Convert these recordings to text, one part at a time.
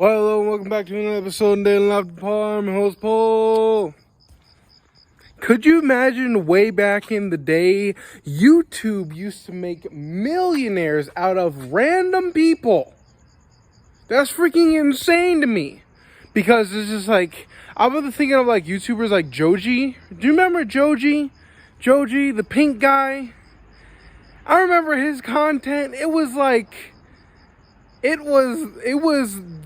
Well, hello, and welcome back to another episode of Daily Life with Paul. I'm your host, Paul. Could you imagine way back in the day, YouTube used to make millionaires out of random people? That's freaking insane to me. Because it's just like, I've been thinking of like YouTubers like Joji. Do you remember Joji? Joji, the pink guy? I remember his content. It was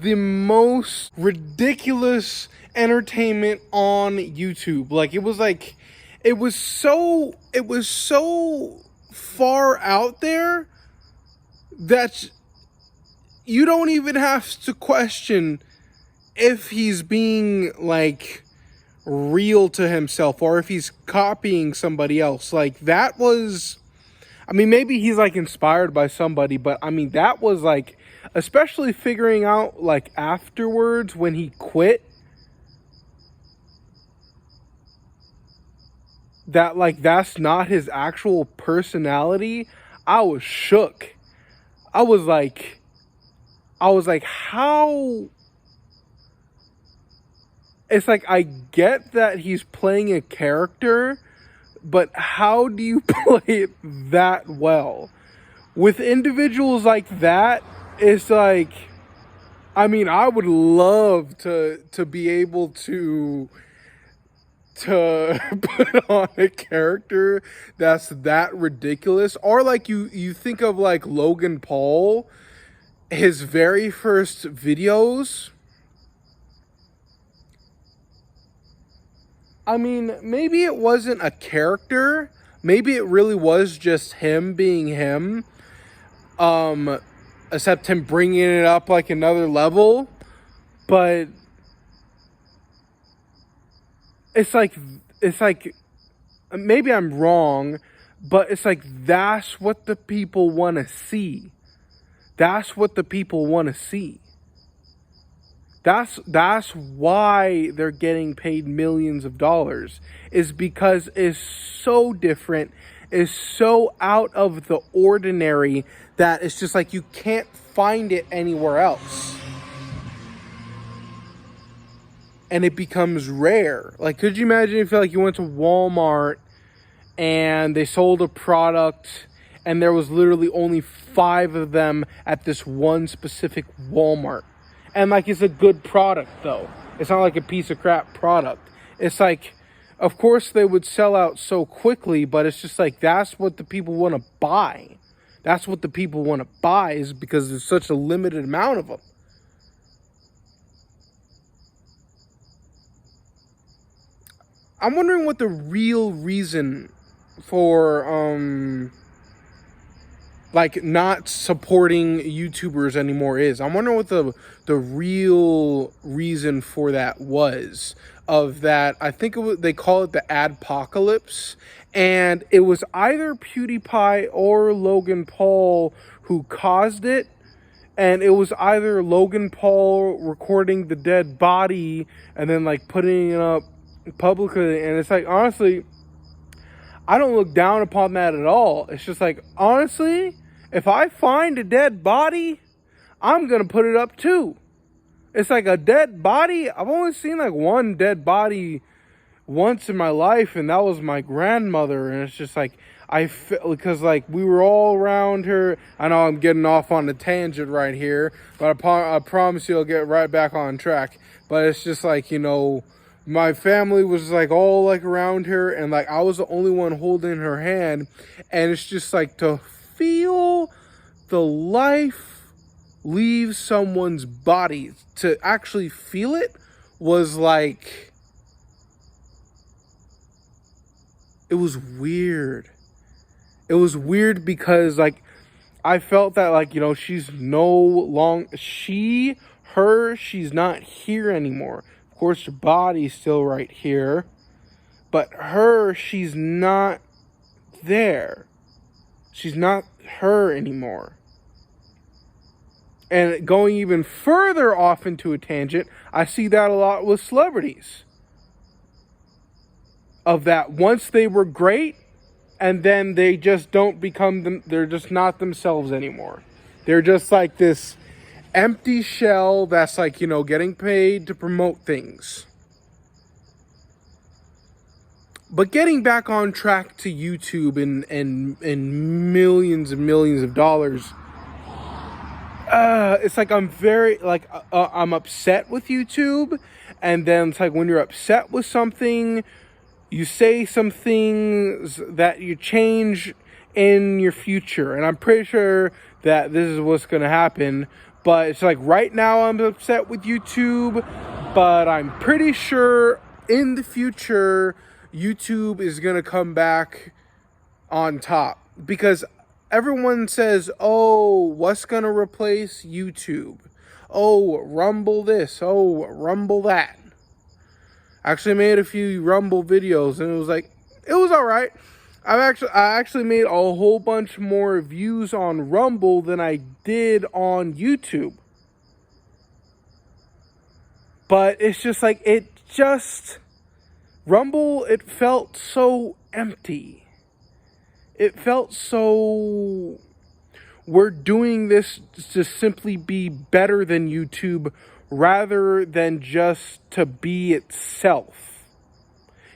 the most ridiculous entertainment on YouTube. It was so far out there that you don't even have to question if he's being like real to himself or if he's copying somebody else. Like that was, I mean, maybe he's like inspired by somebody, but I mean, that was like, especially figuring out like afterwards when he quit, that like that's not his actual personality. I was shook. I was like, how? It's like, I get that he's playing a character, but how do you play it that well? With individuals like that, it's like, I mean, I would love to be able to put on a character that's that ridiculous. Or like you think of like Logan Paul, his very first videos. I mean, maybe it wasn't a character. Maybe it really was just him being him. Except him bringing it up like another level. But it's like maybe I'm wrong, but it's like that's what the people want to see. That's what the people want to see. That's why they're getting paid millions of dollars, is because it's so different, is so out of the ordinary that it's just like you can't find it anywhere else. And it becomes rare. Like, could you imagine if like you went to Walmart and they sold a product and there was literally only 5 of them at this one specific Walmart? And like, it's a good product though. It's not like a piece of crap product. It's like, of course they would sell out so quickly, but it's just like, that's what the people want to buy. That's what the people want to buy, is because there's such a limited amount of them. I'm wondering what the real reason for like not supporting YouTubers anymore is. I'm wondering what the real reason for that was. Of that, I think they call it the adpocalypse, and it was either PewDiePie or Logan Paul who caused it, and it was either Logan Paul recording the dead body and then like putting it up publicly, and it's like, honestly, I don't look down upon that at all. It's just like, honestly, if I find a dead body, I'm gonna put it up too. It's like a dead body. I've only seen like one dead body once in my life, and that was my grandmother. And it's just like, I feel, because like we were all around her. I know I'm getting off on a tangent right here, but I promise you I'll get right back on track. But it's just like, you know, my family was like all like around her, and like I was the only one holding her hand. And it's just like, to feel the life leave someone's body, to actually feel it, was like, it was weird. It was weird because like I felt that like, you know, she's she's not here anymore. Of course, her body's still right here, but she's not there. She's not her anymore. And going even further off into a tangent, I see that a lot with celebrities. Of that, once they were great, and then they just don't become them. They're just not themselves anymore. They're just like this empty shell that's like, you know, getting paid to promote things. But getting back on track to YouTube and millions and millions of dollars, it's like I'm very, like, I'm upset with YouTube. And then it's like when you're upset with something, you say some things that you change in your future. And I'm pretty sure that this is what's going to happen. But it's like right now I'm upset with YouTube. But I'm pretty sure in the future, YouTube is going to come back on top. Because everyone says, oh, what's going to replace YouTube? Oh, Rumble this. Oh, Rumble that. I actually made a few Rumble videos and it was all right. I actually made a whole bunch more views on Rumble than I did on YouTube. But it's just like, Rumble, it felt so empty. It felt so, we're doing this to simply be better than YouTube rather than just to be itself.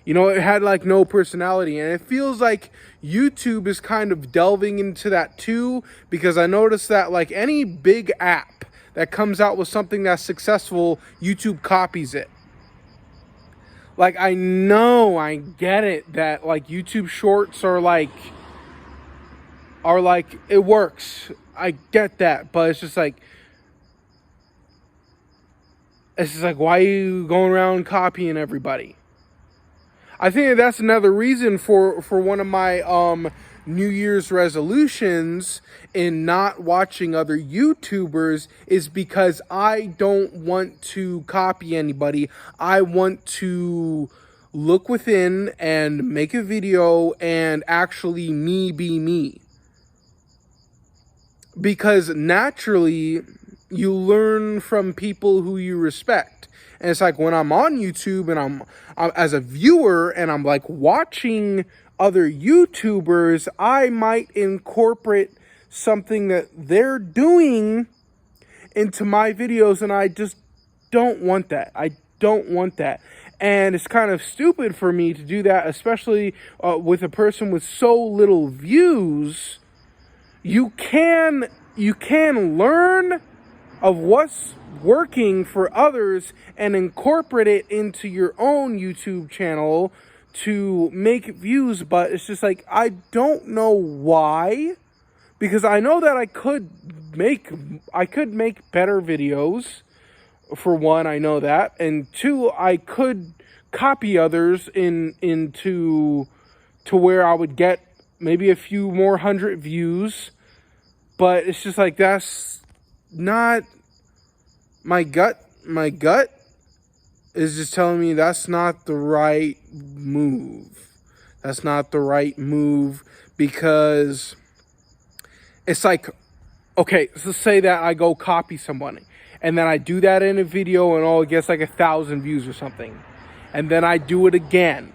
You know, it had like no personality, and it feels like YouTube is kind of delving into that too, because I noticed that like any big app that comes out with something that's successful, YouTube copies it. Like, I get it that like YouTube shorts are like, it works. I get that, but it's just like, why are you going around copying everybody? I think that's another reason for one of my New Year's resolutions in not watching other YouTubers is because I don't want to copy anybody. I want to look within and make a video and actually me be me. Because naturally, you learn from people who you respect. And it's like when I'm on YouTube and I'm as a viewer and I'm like watching other YouTubers, I might incorporate something that they're doing into my videos, and I just don't want that. I don't want that. And it's kind of stupid for me to do that, especially with a person with so little views. You can learn of what's working for others and incorporate it into your own YouTube channel to make views, but it's just like, I don't know why, because I know that I could make better videos. For one, I know that, and two, I could copy others into where I would get maybe a few more 100 views, but it's just like, that's not my gut is just telling me that's not the right move. That's not the right move, because it's like, okay, so say that I go copy somebody and then I do that in a video and it gets like 1,000 views or something. And then I do it again.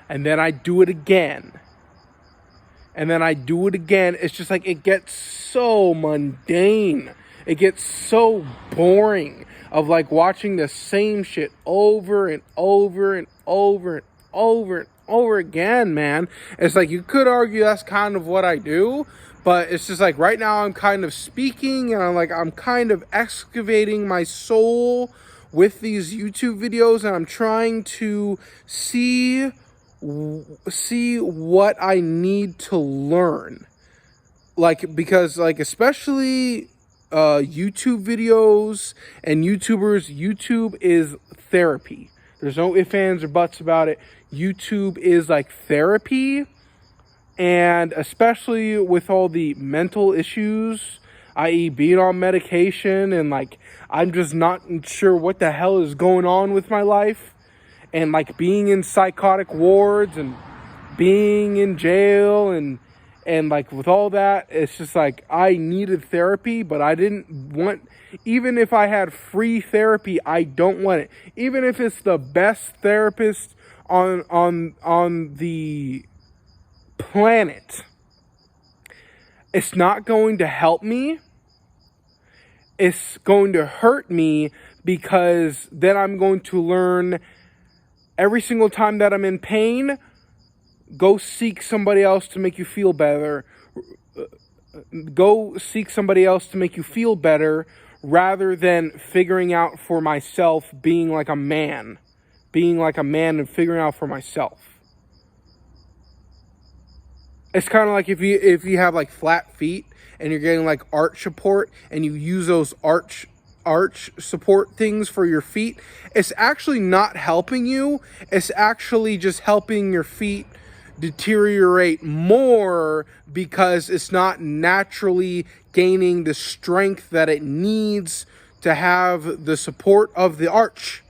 And then I do it again. And then I do it again. It's just like, it gets so mundane. It gets so boring of like watching the same shit over and over and over and over and over again, man. It's like, you could argue that's kind of what I do, but it's just like right now I'm kind of speaking and I'm kind of excavating my soul with these YouTube videos, and I'm trying to see what I need to learn. Like, because like, especially YouTube videos and YouTubers, YouTube is therapy. There's no ifs, ands, or buts about it. YouTube is like therapy, and especially with all the mental issues, i.e. being on medication, and like, I'm just not sure what the hell is going on with my life, and like being in psychotic wards and being in jail, and like with all that, it's just like, I needed therapy, but I didn't want, even if I had free therapy, I don't want it. Even if it's the best therapist on the planet, it's not going to help me it's going to hurt me, because then I'm going to learn every single time that I'm in pain, go seek somebody else to make you feel better. Go seek somebody else to make you feel better, rather than figuring out for myself, being like a man and figuring out for myself. It's kind of like if you have like flat feet and you're getting like arch support, and you use those arch support things for your feet, it's actually not helping you. It's actually just helping your feet deteriorate more, because it's not naturally gaining the strength that it needs to have the support of the arch.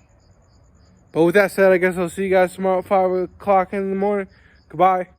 But with that said, I guess I'll see you guys tomorrow at 5 o'clock in the morning. Goodbye.